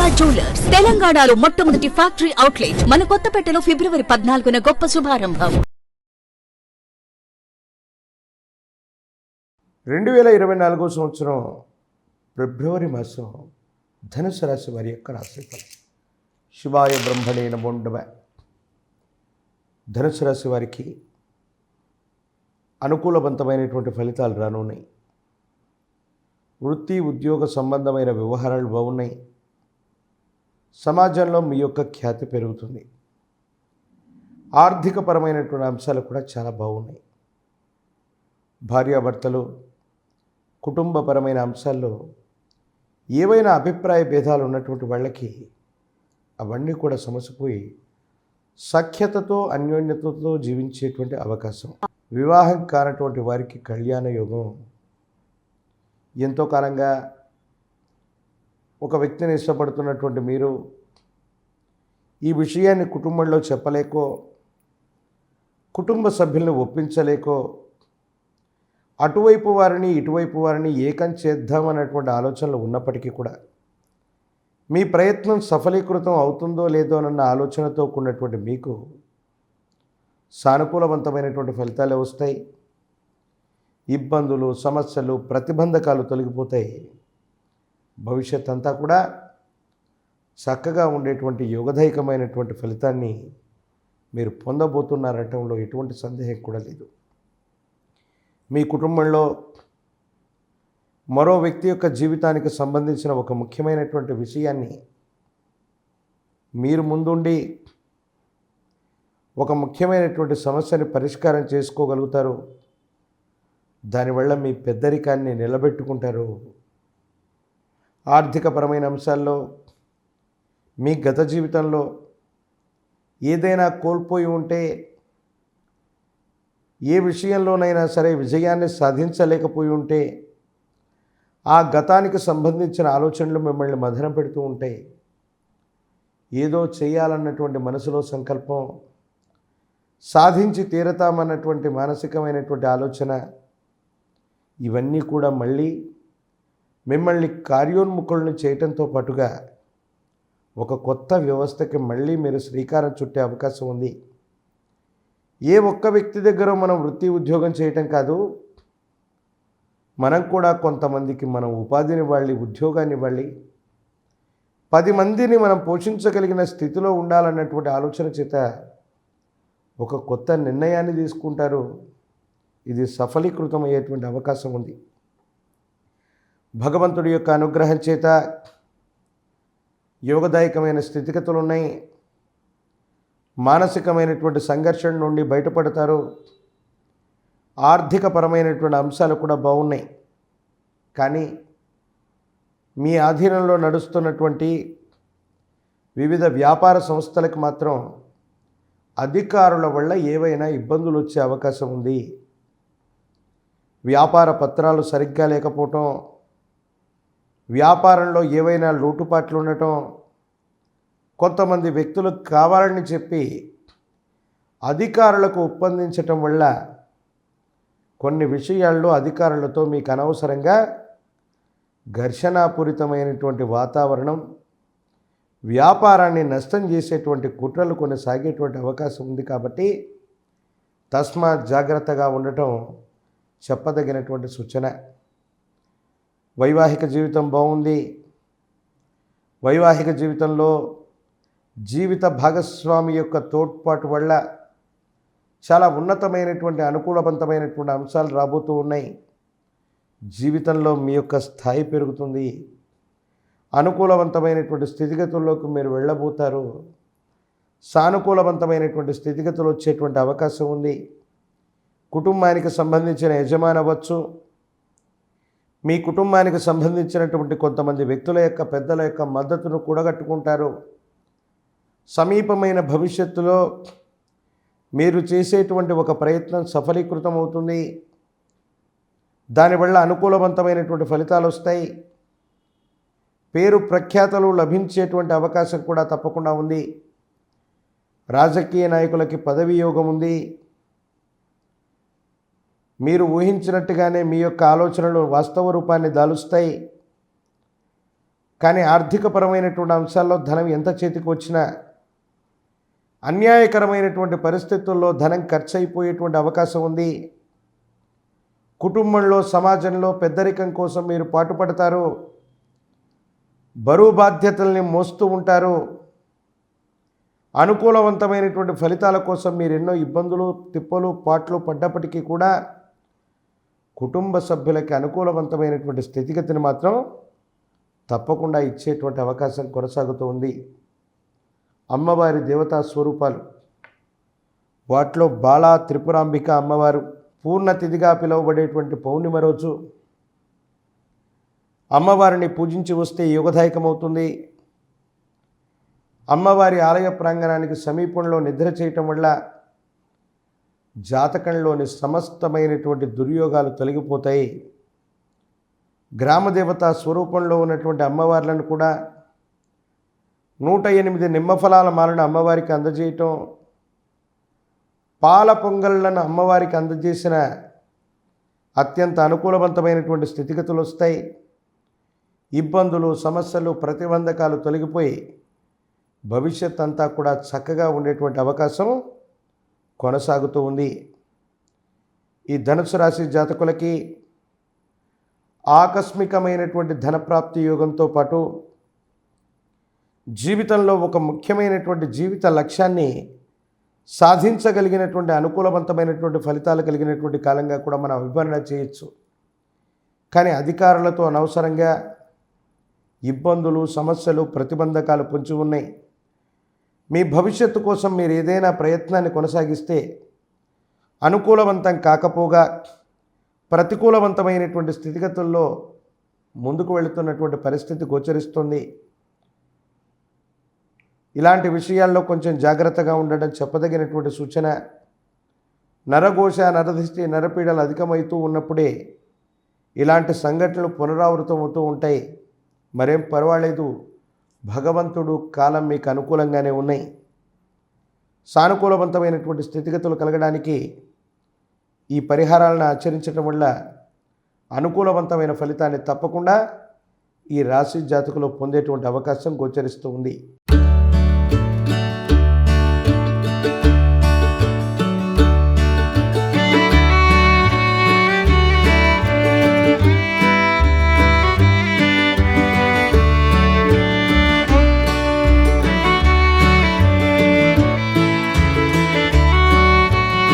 Durga jewellers తెలంగాణలో మొట్టమొదటి factory outlet మన కొత్తపేటలో ఫిబ్రవరి 14న గొప్ప శుభారంభం. 2024 సంవత్సరం ఫిబ్రవరి మాసం ధనుసు రాశి వారి యొక్క రాశిఫలం. శివాయ బ్రహ్మణే నమో నమః. ధనుసు రాశి వారికి అనుకూలవంతమైనటువంటి ఫలితాలు రానున్నాయి. వృత్తి ఉద్యోగ సంబంధమైన వ్యవహారాలు బాగున్నాయి. సమాజంలో మీ యొక్క ఖ్యాతి పెరుగుతుంది. ఆర్థికపరమైనటువంటి అంశాలు కూడా చాలా బాగున్నాయి. భార్యాభర్తలు కుటుంబపరమైన అంశాల్లో ఏవైనా అభిప్రాయ భేదాలు ఉన్నటువంటి వాళ్ళకి అవన్నీ కూడా సమసిపోయి సఖ్యతతో అన్యోన్యతతో జీవించేటువంటి అవకాశం. వివాహం కానటువంటి వారికి కళ్యాణ యోగం. ఎంతో కాలంగా ఒక వ్యక్తిని ఇష్టపడుతున్నటువంటి మీరు ఈ విషయాన్ని కుటుంబంలో చెప్పలేకో, కుటుంబ సభ్యులను ఒప్పించలేకో, అటువైపు వారిని ఇటువైపు వారిని ఏకం చేద్దామన్నటువంటి ఆలోచనలు ఉన్నప్పటికీ కూడా మీ ప్రయత్నం సఫలీకృతం అవుతుందో లేదో అన్న ఆలోచనతో కూడినటువంటి మీకు సానుకూలవంతమైనటువంటి ఫలితాలే వస్తాయి. ఇబ్బందులు, సమస్యలు, ప్రతిబంధకాలు తొలగిపోతాయి. భవిష్యత్ అంతా కూడా చక్కగా ఉండేటువంటి యోగదాయకమైనటువంటి ఫలితాన్ని మీరు పొందబోతున్నారనటంలో ఎటువంటి సందేహం కూడా లేదు. మీ కుటుంబంలో మరో వ్యక్తి యొక్క జీవితానికి సంబంధించిన ఒక ముఖ్యమైనటువంటి విషయాన్ని మీరు ముందుండి ఒక ముఖ్యమైనటువంటి సమస్యని పరిష్కారం చేసుకోగలుగుతారు. దానివల్ల మీ పెద్దరికాన్ని నిలబెట్టుకుంటారు. ఆర్థికపరమైన అంశాల్లో మీ గత జీవితంలో ఏదైనా కోల్పోయి ఉంటే, ఏ విషయంలోనైనా సరే విజయాన్ని సాధించలేకపోయి ఉంటే, ఆ గతానికి సంబంధించిన ఆలోచనలు మిమ్మల్ని మదన పెడుతూ ఉంటాయి. ఏదో చేయాలన్నటువంటి మనసులో సంకల్పం, సాధించి తీరతామన్నటువంటి మానసికమైనటువంటి ఆలోచన, ఇవన్నీ కూడా మళ్ళీ మిమ్మల్ని కార్యోన్ముఖులను చేయటంతో పాటుగా ఒక కొత్త వ్యవస్థకి మళ్ళీ మీరు శ్రీకారం చుట్టే అవకాశం ఉంది. ఏ ఒక్క వ్యక్తి దగ్గర మనం వృత్తి ఉద్యోగం చేయటం కాదు, మనం కూడా కొంతమందికి మనం ఉపాధినివ్వాలి, ఉద్యోగాన్ని ఇవ్వాలి, 10 మందిని మనం పోషించగలిగిన స్థితిలో ఉండాలన్నటువంటి ఆలోచన చేత ఒక కొత్త నిర్ణయాన్ని తీసుకుంటారు. ఇది సఫలీకృతమయ్యేటువంటి అవకాశం ఉంది. భగవంతుడి యొక్క అనుగ్రహం చేత యోగదాయకమైన స్థితిగతులు ఉన్నాయి. మానసికమైనటువంటి సంఘర్షణ నుండి బయటపడతారు. ఆర్థికపరమైనటువంటి అంశాలు కూడా బాగున్నాయి. కానీ మీ ఆధీనంలో నడుస్తున్నటువంటి వివిధ వ్యాపార సంస్థలకు మాత్రం అధికారుల వల్ల ఏవైనా ఇబ్బందులు వచ్చే అవకాశం ఉంది. వ్యాపార పత్రాలు సరిగ్గా లేకపోవటం, వ్యాపారంలో ఏవైనా లోటుపాట్లు ఉండటం, కొంతమంది వ్యక్తులు కావాలని చెప్పి అధికారులకు ఒప్పందించటం వల్ల కొన్ని విషయాల్లో అధికారులతో మీకు అనవసరంగా ఘర్షణాపూరితమైనటువంటి వాతావరణం, వ్యాపారాన్ని నష్టం చేసేటువంటి కుట్రలు కొనసాగేటువంటి అవకాశం ఉంది. కాబట్టి తస్మాత్ జాగ్రత్తగా ఉండటం చెప్పదగినటువంటి సూచన. వైవాహిక జీవితం బాగుంది. వైవాహిక జీవితంలో జీవిత భాగస్వామి యొక్క తోడ్పాటు వల్ల చాలా ఉన్నతమైనటువంటి అనుకూలవంతమైనటువంటి అంశాలు రాబోతూ ఉన్నాయి. జీవితంలో మీ యొక్క స్థాయి పెరుగుతుంది. అనుకూలవంతమైనటువంటి స్థితిగతుల్లోకి మీరు వెళ్ళబోతారు. సానుకూలవంతమైనటువంటి స్థితిగతులు వచ్చేటువంటి అవకాశం ఉంది. కుటుంబానికి సంబంధించిన యజమాని అవ్వచ్చు, మీ కుటుంబానికి సంబంధించినటువంటి కొంతమంది వ్యక్తుల యొక్క పెద్దల యొక్క మద్దతును కూడగట్టుకుంటారు. సమీపమైన భవిష్యత్తులో మీరు చేసేటువంటి ఒక ప్రయత్నం సఫలీకృతం అవుతుంది. దానివల్ల అనుకూలవంతమైనటువంటి ఫలితాలు వస్తాయి. పేరు ప్రఖ్యాతలు లభించేటువంటి అవకాశం కూడా తప్పకుండా ఉంది. రాజకీయ నాయకులకి పదవి యోగం ఉంది. మీరు ఊహించినట్టుగానే మీ యొక్క ఆలోచనలు వాస్తవ రూపాన్ని దాలుస్తాయి. కానీ ఆర్థికపరమైనటువంటి అంశాల్లో ధనం ఎంత చేతికి వచ్చినా అన్యాయకరమైనటువంటి పరిస్థితుల్లో ధనం ఖర్చు అయిపోయేటువంటి అవకాశం ఉంది. కుటుంబంలో సమాజంలో పెద్దరికం కోసం మీరు పాటుపడతారు. బరువు బాధ్యతల్ని మోస్తూ ఉంటారు. అనుకూలవంతమైనటువంటి ఫలితాల కోసం మీరు ఎన్నో ఇబ్బందులు తిప్పలు పాట్లు పడ్డప్పటికీ కూడా కుటుంబ సభ్యులకి అనుకూలవంతమైనటువంటి స్థితిగతిని మాత్రం తప్పకుండా ఇచ్చేటువంటి అవకాశం కొనసాగుతూ ఉంది. అమ్మవారి దేవతా స్వరూపాలు, వాటిలో బాలా త్రిపురాంబిక అమ్మవారు పూర్ణ తిథిగా పిలువబడేటువంటి పౌర్ణిమ రోజు అమ్మవారిని పూజించి వస్తే యోగదాయకమవుతుంది. అమ్మవారి ఆలయ ప్రాంగణానికి సమీపంలో నిద్ర చేయటం వల్ల జాతకంలోని సమస్తమైనటువంటి దుర్యోగాలు తొలగిపోతాయి. గ్రామదేవత స్వరూపంలో ఉన్నటువంటి అమ్మవార్లను కూడా 108 నిమ్మఫలాల మాలను అమ్మవారికి అందజేయటం, పాల పొంగళ్లను అమ్మవారికి అందజేసిన అత్యంత అనుకూలవంతమైనటువంటి స్థితిగతులు వస్తాయి. ఇబ్బందులు సమస్యలు ప్రతిబంధకాలు తొలగిపోయి భవిష్యత్ అంతా కూడా చక్కగా ఉండేటువంటి అవకాశం కొనసాగుతూ ఉంది. ఈ ధనుసు రాశి జాతకులకి ఆకస్మికమైనటువంటి ధనప్రాప్తి యోగంతో పాటు జీవితంలో ఒక ముఖ్యమైనటువంటి జీవిత లక్ష్యాన్ని సాధించగలిగినటువంటి అనుకూలవంతమైనటువంటి ఫలితాలు కలిగినటువంటి కాలంగా కూడా మనం వివరణ చేయొచ్చు. కానీ అధికారులతో అనవసరంగా ఇబ్బందులు సమస్యలు ప్రతిబంధకాలు పొంచి ఉన్నాయి. మీ భవిష్యత్తు కోసం మీరు ఏదైనా ప్రయత్నాన్ని కొనసాగిస్తే అనుకూలవంతం కాకపోగా ప్రతికూలవంతమైనటువంటి స్థితిగతుల్లో ముందుకు వెళుతున్నటువంటి పరిస్థితి గోచరిస్తుంది. ఇలాంటి విషయాల్లో కొంచెం జాగ్రత్తగా ఉండడం చెప్పదగినటువంటి సూచన. నరఘోష నరదిష్టి నరపీడలు అధికమవుతూ ఉన్నప్పుడే ఇలాంటి సంఘటనలు పునరావృతం అవుతూ ఉంటాయి. మరేం పర్వాలేదు, భగవంతుడు కాలం మీకు అనుకూలంగానే ఉన్నాయి. సానుకూలవంతమైనటువంటి స్థితిగతులు కలగడానికి ఈ పరిహారాలను ఆచరించడం వల్ల అనుకూలవంతమైన ఫలితాన్ని తప్పకుండా ఈ రాశి జాతకులు పొందేటువంటి అవకాశం గోచరిస్తూ ఉంది.